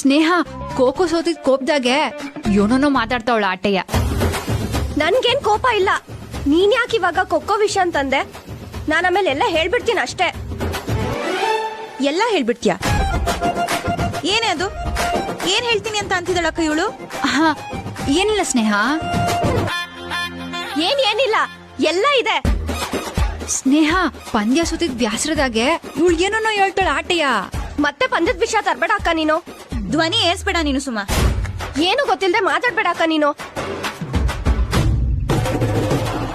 ಸ್ನೇಹ ಕೋಕೋ ಸೋತಿದ್ ಕೋಪದಾಗೆ ಏನೋ ಮಾತಾಡ್ತಾವಳ ಆಟಯ್ಯ. ನನ್ಗೇನ್ ಕೋಪ ಇಲ್ಲ. ನೀನ್ ಯಾಕೆ ಇವಾಗ ಕೊಕ್ಕೋ ವಿಷಯ ಅಂತಂದೆ? ನಾನು ಆಮೇಲೆ ಎಲ್ಲ ಹೇಳ್ಬಿಡ್ತೀನಿ ಅಷ್ಟೇ. ಎಲ್ಲ ಹೇಳ್ಬಿಡ್ತೀಯ? ಏನೇ ಅದು? ಏನ್ ಹೇಳ್ತೀನಿ ಅಂತ ಅಂತಿದ್ದಳಕ್ಕ ಇವಳು? ಏನಿಲ್ಲ ಸ್ನೇಹ, ಏನಿಲ್ಲ, ಎಲ್ಲ ಇದೆ. ಸ್ನೇಹ ಪಂದ್ಯ ಸುತ್ತಿದ್ ಬ್ಯಾಸ್ರದಾಗೆ ಇವಳು ಏನೋ ಹೇಳ್ತಾಳ ಆಟಯ್ಯ. ಮತ್ತೆ ಪಂದ್ಯದ ವಿಷಯ ತರ್ಬೇಡ ಅಕ್ಕ ನೀನು. ಧ್ವನಿ ಏರ್ಸ್ಬೇಡ ನೀನು ಸುಮಾ. ಏನು ಗೊತ್ತಿಲ್ಲದೆ ಮಾತಾಡ್ಬೇಡ ಅಕ್ಕ ನೀನು.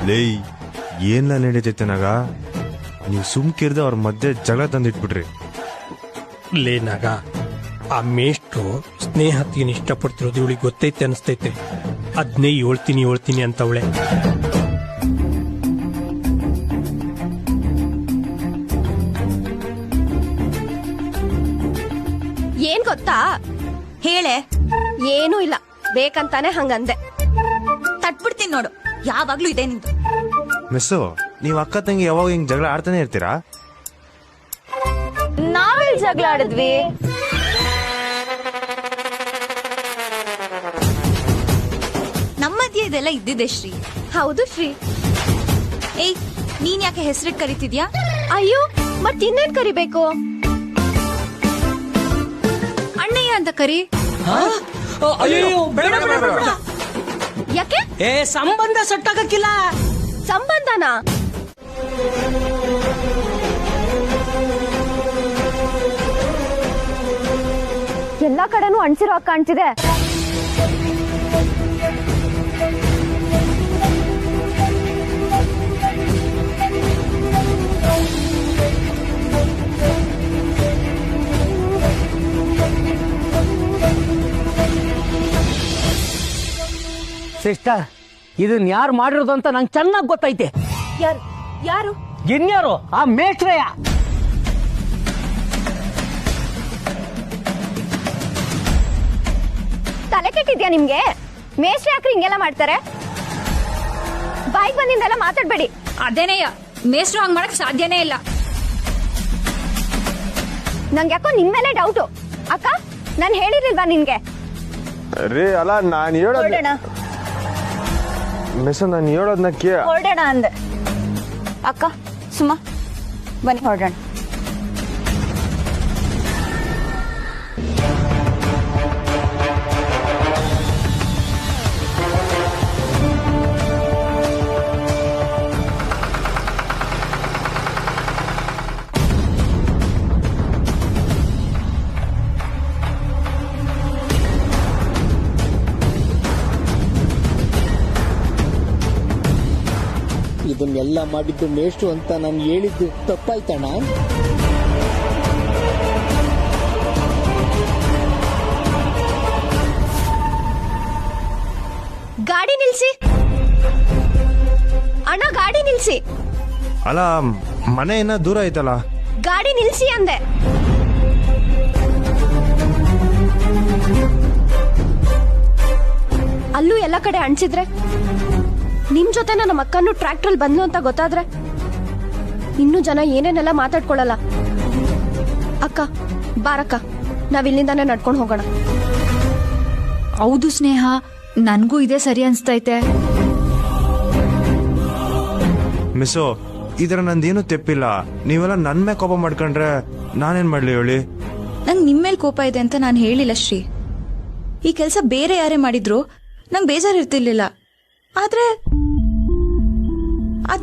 ಲೇ ಏನ್ಲ ನಡೀತೈತೆ ನಾಗ, ನೀವು ಸುಮ್ಕಿರ್ದ ಅವ್ರ ಮಧ್ಯೆ ಜಗಳ ತಂದಿಟ್ಬಿಟ್ರಿ. ಲೇ ನಾಗ, ಆ ಮೇಷ್ಟ್ರು ಸ್ನೇಹತ್ತೀನಿ ಇಷ್ಟಪಡ್ತಿರೋದು ಇವಳಿಗೆ ಗೊತ್ತೈತೆ ಅನಿಸ್ತೈತೆ. ಅದ್ನೇ ಹೇಳ್ತೀನಿ ಅಂತವಳೆ. ಏನ್ ಗೊತ್ತಾ? ಹೇಳೆ. ಏನೂ ಇಲ್ಲ, ಬೇಕಂತಾನೆ ಹಂಗಂದೆ. ತಟ್ಬಿಡ್ತೀನಿ ನೋಡು, ಯಾವಾಗ್ಲೂ ಇದೆ ನಿಂದು. ಮಿಸ್ಸು, ನೀವ್ ಅಕ್ಕ ತಂಗಿ ಯಾವಾಗ ಹಿಂಗ್ ಜಗಳ ಆಡ್ತಾನೆ ಇರ್ತೀರಾ? ನಾವೆಲ್ ಜಗಳ ಆಡಿದ್ವಿ? ನಮ್ಮ ಮಧ್ಯೆ ಇದೆಲ್ಲ ಇದ್ದಿದೆ ಶ್ರೀ. ಹೌದು ಶ್ರೀ. ಏಯ್, ನೀನ್ ಯಾಕೆ ಹೆಸರಿಟ್ ಕರಿತಿದ್ಯಾ? ಅಯ್ಯೋ, ಮತ್ ಇನ್ನೇನ್ ಕರಿಬೇಕು? ಅಣ್ಣಯ್ಯ ಅಂತ ಕರಿ. ಅಯ್ಯೋ, ಬೇಡ ಬೇಡ ಬೇಡ. ಯಾಕೆ? ಸಂಬಂಧ ಸಟ್ಟಾಗಕ್ಕಿಲ್ಲ. ಸಂಬಂಧನಾ? ಎಲ್ಲಾ ಕಡೆನೂ ಅಣ್ಸಿರೋ ಅಕ್ಕ ಕಾಣ್ತಿದೆ. ಸಿಸ್ಟರ್, ಇದನ್ ಯಾರು ಮಾಡಿರೋದು ಅಂತ ನಂಗೆ ಚೆನ್ನಾಗಿ ಗೊತ್ತೈತೆ. ಯಾರು? ಇನ್ಯಾರು? ಆ ಮೇಷ್ಟ್ರಯ್ಯ. ತಲೆ ಕೆಟ್ಟಿದ್ಯಾ ನಿಮ್ಗೆ? ಮೇಷ್ಟ್ರು ಯಾಕ್ರಿ ಹಿಂಗೆಲ್ಲ ಮಾಡ್ತಾರೆ? ಬಾಯಿಗೆ ಬಂದಿಂದೆಲ್ಲ ಮಾತಾಡ್ಬೇಡಿ. ಅದೇನಯ್ಯ, ಮೇಷ್ಟ್ರು ಹಂಗ್ ಮಾಡಕ್ ಸಾಧ್ಯನೇ ಇಲ್ಲ. ನಂಗೆ ಯಾಕೋ ನಿಮ್ ಮೇಲೆ ಡೌಟು. ಅಕ್ಕ, ನಾನ್ ಹೇಳಿರ್ಲಿಲ್ವಾ ನಿನ್ಗೆ? ರೀ ಅಲ್ಲ, ನಾನು ಹೇಳೋದ್ ಹೊರಡೋಣ ಮಿಸ್, ನಾನು ಹೇಳೋದ್ನ ಹೊರಡೋಣ ಅಂದೆ. ಅಕ್ಕ ಸುಮಾ ಬನ್ನಿ ಹೊರಡೋಣ. ಇದನ್ನೆಲ್ಲ ಮಾಡಿದ್ದು ಮೇಷ್ಟ್ರು ಅಂತ ನಾನು ಹೇಳಿದ್ದು ತಪ್ಪಾಯ್ತಣ್ಣ? ಗಾಡಿ ನಿಲ್ಸಿ ಅಣ್ಣ, ಗಾಡಿ ನಿಲ್ಸಿ. ಅಲ್ಲ, ಮನೆ ಇನ್ನ ದೂರ ಐತಲ್ಲ. ಗಾಡಿ ನಿಲ್ಸಿ ಅಂದೆ. ಅಲ್ಲೂ ಎಲ್ಲ ಕಡೆ ಅಣ್ಸಿದ್ರೆ, ನಿಮ್ ಜೊತೆ ನಮ್ಮ ಅಕ್ಕನ್ನು ಟ್ರ್ಯಾಕ್ಟರ್ ಬಂದ್ಲು ಅಂತ ಗೊತ್ತಾದ್ರೆ ಇನ್ನೂ ಜನ ಏನೇನೆಲ್ಲ ಮಾತಾಡ್ಕೊಳ್ಳಲ್ಲ. ಅಕ್ಕ ಬಾರಕ್ಕ, ನಾವಿಲ್ಲಿಂದಾನೆ ನಡ್ಕೊಂಡು ಹೋಗೋಣ. ಹೌದು ಸ್ನೇಹ, ನನ್ಗೂ ಇದೇ ಸರಿ ಅನ್ಸ್ತೈತೆ. ಮಿಸ್ಸು, ಇದ್ರ ನಂದೇನು ತೆಪ್ಪಿಲ್ಲ. ನೀವೆಲ್ಲ ನನ್ ಮೇಲೆ ಕೋಪ ಮಾಡ್ಕೊಂಡ್ರೆ ನಾನೇನ್ ಮಾಡ್ಲಿ ಹೇಳಿ? ನಂಗೆ ನಿಮ್ ಮೇಲೆ ಕೋಪ ಇದೆ ಅಂತ ನಾನು ಹೇಳಿಲ್ಲ ಶ್ರೀ. ಈ ಕೆಲಸ ಬೇರೆ ಯಾರೇ ಮಾಡಿದ್ರು ನಂಗೆ ಬೇಜಾರಿರ್ತಿರ್ಲಿಲ್ಲ. ಆದ್ರೆ ಆ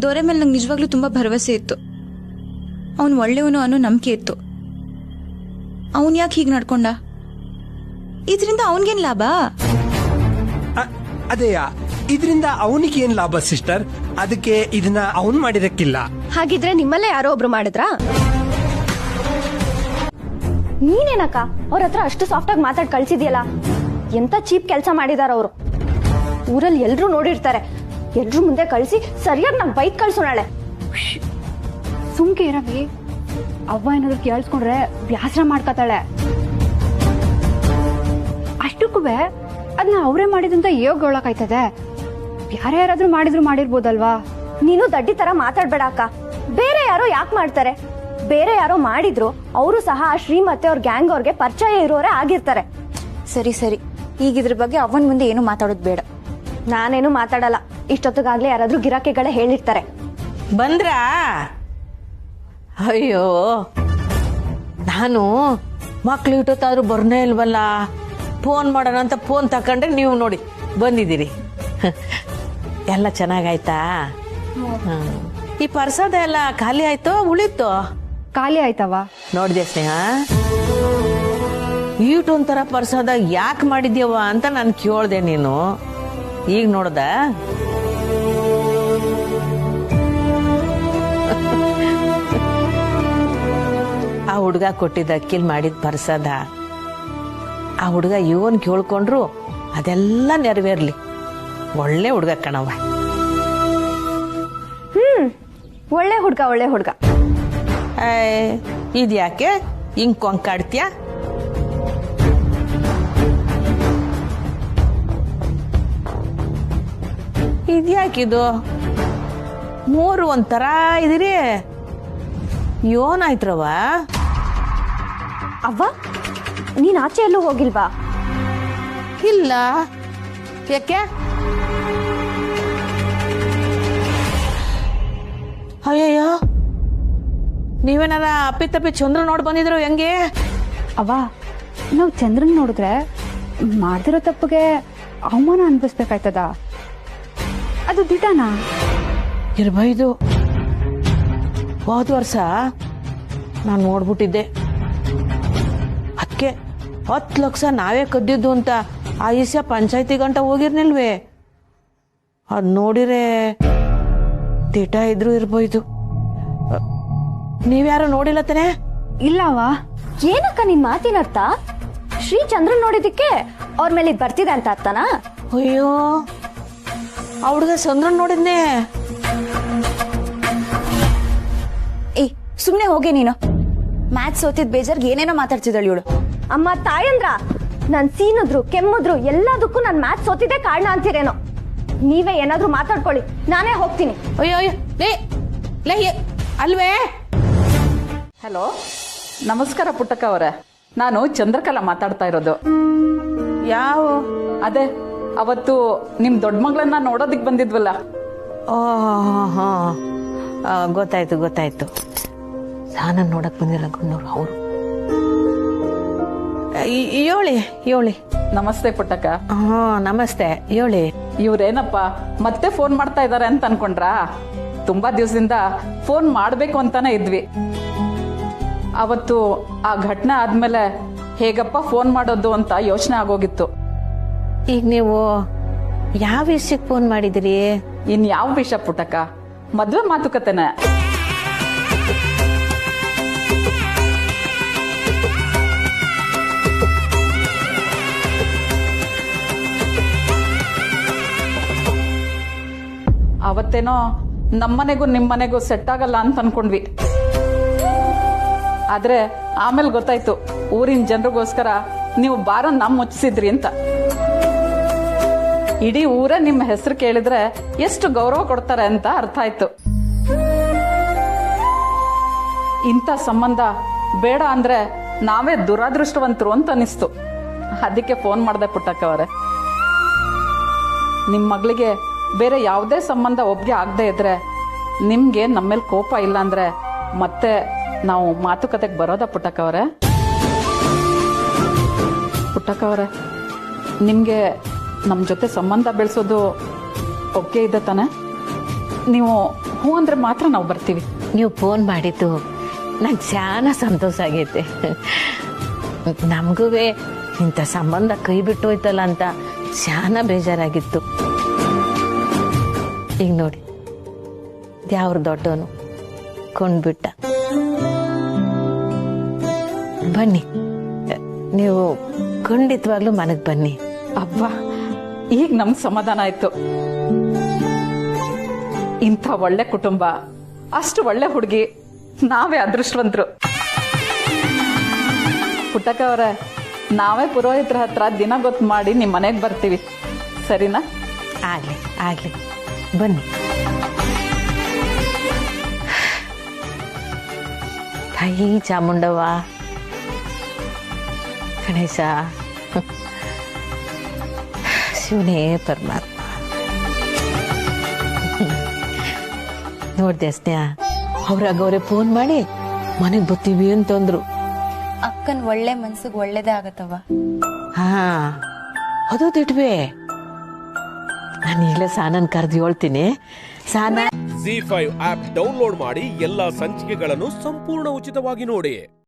ದೊರೆ ಮೇಲೆ ನಂಗೆ ನಿಜವಾಗ್ಲೂ ತುಂಬಾ ಭರವಸೆ ಇತ್ತು. ಅವನು ಒಳ್ಳೆಯವನು ಅನ್ನೋ ನಂಬಿಕೆ ಇತ್ತು. ಅವನ್ ಯಾಕೆ ಹೀಗೆ ನಡ್ಕೊಂಡ? ಇದರಿಂದ ಅವನ್ಗೇನ್ ಲಾಭ? ಅದೇಯಾ, ಇದರಿಂದ ಅವನಿಗೆ ಏನ್ ಲಾಭ ಸಿಸ್ಟರ್? ಅದಕ್ಕೆ ಇದನ್ನ ಅವನ್ ಮಾಡಿರಕ್ಕಿಲ್ಲ. ಹಾಗಿದ್ರೆ ನಿಮ್ಮಲ್ಲೇ ಯಾರೋ ಒಬ್ರು ಮಾಡಿದ್ರಾ? ನೀನೇನಕ್ಕ ಅವ್ರ ಹತ್ರ ಅಷ್ಟು ಸಾಫ್ಟ್ ಆಗಿ ಮಾತಾಡ್ ಕಳ್ಸಿದ್ಯಲ್ಲ? ಎಂತ ಚೀಪ್ ಕೆಲಸ ಮಾಡಿದಾರ ಅವರು. ಊರಲ್ಲಿ ಎಲ್ರು ನೋಡಿರ್ತಾರೆ. ಎಲ್ರು ಮುಂದೆ ಕಳ್ಸಿ ಸರಿಯಾಗಿ ನಂಗೆ ಬೈಕ್ ಕಳ್ಸು ನಾಳೆ. ಸುಮ್ಕೆ ರವಿ, ಅವ್ವ ಏನಾದ್ರು ಕೇಳಿಸ್ಕೊಂಡ್ರೆ ಬ್ಯಾಸರ ಮಾಡ್ಕತಾಳೆ. ಅಷ್ಟಕ್ಕೂ ಅದನ್ನ ಅವರೇ ಮಾಡಿದಂತ ಯೋಗ ಹೇಳಕಾಯ್ತದೆ. ಯಾರು ಯಾರಾದ್ರೂ ಮಾಡಿದ್ರು ಮಾಡಿರ್ಬೋದಲ್ವಾ? ನೀನು ದಡ್ಡಿ ತರ ಮಾತಾಡ್ಬೇಡ ಅಕ್ಕ. ಬೇರೆ ಯಾರೋ ಯಾಕೆ ಮಾಡ್ತಾರೆ? ಬೇರೆ ಯಾರೋ ಮಾಡಿದ್ರು ಅವರು ಸಹ ಆ ಶ್ರೀಮತಿ ಅವ್ರ ಗ್ಯಾಂಗ್ ಅವ್ರಿಗೆ ಪರಿಚಯ ಇರೋರೇ ಆಗಿರ್ತಾರೆ. ಸರಿ ಸರಿ, ಈಗ ಇದ್ರ ಬಗ್ಗೆ ಅವನ್ ಮುಂದೆ ಏನು ಮಾತಾಡೋದು ಬೇಡ. ನಾನೇನು ಮಾತಾಡಲ್ಲ. ಇಷ್ಟೊತ್ತಿಗಾಗ್ಲೇ ಯಾರಾದ್ರೂ ಗಿರಾಕಿಗಳೇ ಹೇಳಿರ್ತಾರೆ. ಬಂದ್ರಾ? ಅಯ್ಯೋ, ನಾನು ಮಕ್ಳು ಇಟ್ಟೊತ್ತಾದ್ರೂ ಬರ್ನೇ ಇಲ್ವಲ್ಲ. ಫೋನ್ ಮಾಡೋಣ ಅಂತ ಫೋನ್ ತಕೊಂಡ್ರೆ ನೀವು ನೋಡಿ ಬಂದಿದ್ದೀರಿ. ಎಲ್ಲ ಚೆನ್ನಾಗಾಯ್ತಾ? ಈ ಪ್ರಸಾದ ಎಲ್ಲ ಖಾಲಿ ಆಯ್ತೋ ಉಳಿತೋ? ಖಾಲಿ ಆಯ್ತವ. ನೋಡಿದೆ ಸ್ನೇಹ, ಈಟೊಂಥರ ಪ್ರಸಾದ ಯಾಕೆ ಮಾಡಿದ್ಯವ ಅಂತ ನಾನು ಕೇಳ್ದೆ. ನೀನು ಈಗ ನೋಡ್ದ ಆ ಹುಡುಗ ಕೊಟ್ಟಿದ್ದ ಅಕ್ಕಿಲ್ ಮಾಡಿದ ಪ್ರಸಾದ. ಆ ಹುಡುಗ ಇವನ್ ಕೇಳ್ಕೊಂಡ್ರು ಅದೆಲ್ಲ ನೆರವೇರ್ಲಿ. ಒಳ್ಳೆ ಹುಡುಗ ಕಣವ. ಒಳ್ಳೆ ಹುಡ್ಗ ಒಳ್ಳೆ ಹುಡ್ಗ. ಇದ್ಯಾಕೆ ಹಿಂಗ್ ಕೊಂಕಾಡ್ತೀಯ? ಇದ್ಯಾಕಿದು ಮೂರು ಒಂಥರ ಇದಿರಿ. ಏನಾಯ್ತ್ರವ? ಅವ್ವ, ನೀನ್ ಆಚೆ ಎಲ್ಲೂ ಹೋಗಿಲ್ವಾ? ಇಲ್ಲ. ಯಾಕೆ? ಅಯ್ಯಯ್ಯೋ, ನೀವೇನಾರ ಅಪ್ಪಿತಪ್ಪಿ ಚಂದ್ರ ನೋಡ್ ಬಂದಿದ್ರು ಹೆಂಗೆ? ಅವ್ವ, ನಾವು ಚಂದ್ರನ್ ನೋಡಿದ್ರೆ ಮಾಡ್ದಿರೋ ತಪ್ಪಿಗೆ ಅವಮಾನ ಅನ್ಭವಿಸ್ಬೇಕಾಯ್ತದ? ಅದು ದಿಟನಾ? ಇರ್ಬೈದು. ಹೋದ ವರ್ಷ ನಾನು ನೋಡ್ಬಿಟ್ಟಿದ್ದೆ. ಅದಕ್ಕೆ 10 ಲಕ್ಷ ನಾವೇ ಕದ್ದಿದ್ದು ಅಂತ ಆ ಈಸ್ಯ ಪಂಚಾಯತಿ ಗಂಟ ಹೋಗಿರ್ನಿಲ್ವೇ? ಅದ್ ನೋಡಿರೆ ದಿಟ ಇದ್ರು ಇರ್ಬೋದು. ನೀವ್ಯಾರು ನೋಡಿಲ್ಲ ತಾನೆ? ಇಲ್ಲವ. ಏನಕ್ಕ ನಿನ್ ಮಾತಿನ ಅರ್ಥ? ಶ್ರೀ ಚಂದ್ರನ್ ನೋಡಿದಕ್ಕೆ ಅವ್ರ ಮೇಲೆ ಬರ್ತಿದೆ ಅಂತ ಅರ್ಥನಾ? ಅಯ್ಯೋ, ಆ ಹುಡುಗ ಚಂದ್ರನ್ ನೋಡಿದ್ನೆ. ಏ, ಸುಮ್ನೆ ಹೋಗಿ ನೀನು. ಮ್ಯಾಥ್ಸ್ ಓದಿದ್ ಬೇಜಾರ್ಗೆ ಏನೇನೋ ಮಾತಾಡ್ತಿದ್ದಾಳೆ ಇವಳು. ಅಮ್ಮ ತಾಯಂದ್ರ, ನಾನ್ ಸೀನಿದ್ರು ಕೆಮ್ಮಿದ್ರು ಎಲ್ಲದಕ್ಕೂ ನಾನ್ ಮ್ಯಾಥ್ಸ್ ಓದಿದ್ದೆ ಕಾರಣ ಅಂತೀರೇನೋ. ನೀವೇ ಏನಾದ್ರೂ ಮಾತಾಡ್ಕೊಳ್ಳಿ, ನಾನೇ ಹೋಗ್ತೀನಿ. ಅಯ್ಯೋ ಅಯ್ಯೋ, ಲೇ ಅಲ್ವೇ? ಹಲೋ, ನಮಸ್ಕಾರ ಪುಟ್ಟಕ್ಕ ಅವರೇ. ನಾನು ಚಂದ್ರಕಲಾ ಮಾತಾಡ್ತಾ ಇರೋದು. ಯಾವ? ಅದೇ ಅವತ್ತು ನಿಮ್ ದೊಡ್ಡ ಮಗಳನ್ನ ನೋಡೋದಿಕ್ ಬಂದಿದ್ವಲ್ಲ. ಗೊತ್ತಾಯ್ತು ಗೊತ್ತಾಯ್ತು. ನಾನು ನೋಡಕ್ ಬಂದಿಲ್ಲ ಗುಂಡವ್ರು ಅವರು. ಹೇಳಿ. ನಮಸ್ತೆ ಪುಟ್ಟಕ್ಕ. ನಮಸ್ತೆ, ಹೇಳಿ. ಇವ್ರೇನಪ್ಪ ಮತ್ತೆ ಫೋನ್ ಮಾಡ್ತಾ ಇದಾರೆ ಅಂತ ಅನ್ಕೊಂಡ್ರಾ? ತುಂಬಾ ದಿವಸದಿಂದ ಫೋನ್ ಮಾಡ್ಬೇಕು ಅಂತಾನೆ ಇದ್ವಿ. ಅವತ್ತು ಆ ಘಟನೆ ಆದ್ಮೇಲೆ ಹೇಗಪ್ಪ ಫೋನ್ ಮಾಡೋದು ಅಂತ ಯೋಚನೆ ಆಗೋಗಿತ್ತು. ಈಗ ನೀವು ಯಾವ ವಿಷಯಕ್ಕೆ ಫೋನ್ ಮಾಡಿದಿರಿ? ಇನ್ ಯಾವ ವಿಷಯ ಪುಟ್ಟಕ್ಕ? ಮದ್ವೆ ಮಾತುಕತೆನ. ಅವತ್ತೇನೋ ನಮ್ಮನೆಗೂ ನಿಮ್ಮನೆಗೂ ಸೆಟ್ ಆಗಲ್ಲ ಅಂತ ಅನ್ಕೊಂಡ್ವಿ. ಆದ್ರೆ ಆಮೇಲೆ ಗೊತ್ತಾಯ್ತು ಊರಿನ ಜನರಿಗೋಸ್ಕರ ನೀವು ಬಾರನ್ನ ಮುಚ್ಚಿಸಿದ್ರಿ ಅಂತ. ಇಡೀ ಊರೇ ನಿಮ್ಮ ಹೆಸರು ಕೇಳಿದ್ರೆ ಎಷ್ಟು ಗೌರವ ಕೊಡ್ತಾರೆ ಅಂತ ಅರ್ಥ ಆಯ್ತು. ಇಂಥ ಸಂಬಂಧ ಬೇಡ ಅಂದ್ರೆ ನಾವೇ ದುರಾದೃಷ್ಟವಂತರು ಅಂತ ಅನಿಸ್ತು. ಅದಕ್ಕೆ ಫೋನ್ ಮಾಡ್ದೆ ಪುಟ್ಟಕ್ಕ ಅವರೇ. ನಿಮ್ ಮಗಳಿಗೆ ಬೇರೆ ಯಾವುದೇ ಸಂಬಂಧ ಒಪ್ಪಿಗೆ ಆಗದೆ ಇದ್ರೆ ನಿಮ್ಗೆ ನಮ್ಮೇಲೆ ಕೋಪ ಇಲ್ಲ ಅಂದ್ರೆ ಮತ್ತೆ ನಾವು ಮಾತುಕತೆಗೆ ಬರೋದಾ ಪುಟ್ಟಕ್ಕ ಅವರೇ? ಪುಟ್ಟಕ್ಕ ಅವರೇ, ನಿಮ್ಗೆ ನಮ್ ಜೊತೆ ಸಂಬಂಧ ಬೆಳೆಸೋದು ಒಪ್ಪಿಗೆ ಇದೆ ತಾನೆ? ನೀವು ಹೂ ಅಂದ್ರೆ ಮಾತ್ರ ನಾವು ಬರ್ತೀವಿ. ನೀವು ಫೋನ್ ಮಾಡಿದ್ದು ನಂಗೆ చాలా ಸಂತೋಷ ಆಗೈತೆ. ನಮಗೂ ಇಂಥ ಸಂಬಂಧ ಕೈ ಬಿಟ್ಟು ಹೋಯ್ತಲ್ಲ ಅಂತ చాలా ಬೇಜಾರಾಗಿತ್ತು. ಈಗ ನೋಡಿ, ಯಾವ್ರ ದೊಡ್ಡವನು ಕೊಂಡ್ಬಿಟ್ಟ. ಬನ್ನಿ, ನೀವು ಖಂಡಿತವಾಗ್ಲೂ ಮನೆಗೆ ಬನ್ನಿ. ಅಬ್ಬಾ, ಈಗ ನಮ್ಗೆ ಸಮಾಧಾನ ಆಯ್ತು. ಇಂಥ ಒಳ್ಳೆ ಕುಟುಂಬ, ಅಷ್ಟು ಒಳ್ಳೆ ಹುಡುಗಿ, ನಾವೇ ಅದೃಷ್ಟವಂತರು. ಪುಟ್ಟಕ್ಕ ಅವರೇ, ನಾವೇ ಪುರೋಹಿತರ ಹತ್ರ ದಿನ ಗೊತ್ತು ಮಾಡಿ ನಿಮ್ಮ ಮನೆಗೆ ಬರ್ತೀವಿ, ಸರಿನಾ? ಆಗ್ಲಿ ಆಗ್ಲಿ, ಬನ್ನಿ. ತಾಯಿ ಚಾಮುಂಡವ್ವ, ಗಣೇಶ, ಶಿವನೇ ಪರಮಾತ್ಮ. ನೋಡ್ದೆ ಸ್ನೇಹ, ಅವ್ರಾಗವ್ರೆ ಫೋನ್ ಮಾಡಿ ಮನೆಗೆ ಬರ್ತೀವಿ ಅಂತಂದ್ರು. ಅಕ್ಕನ್ ಒಳ್ಳೆ ಮನ್ಸಿಗೆ ಒಳ್ಳೇದೇ ಆಗತ್ತವ. ಹಾ, ಅದು ತಿಟ್ವೆ. ನಾನು ಈಗಲೇ ಸಾನನ್ ಕರೆದು ಹೇಳ್ತೀನಿ. ಸಾನ ZEE5 ಆಪ್ ಡೌನ್ಲೋಡ್ ಮಾಡಿ ಎಲ್ಲಾ ಸಂಚಿಕೆಗಳನ್ನು ಸಂಪೂರ್ಣ ಉಚಿತವಾಗಿ ನೋಡಿ.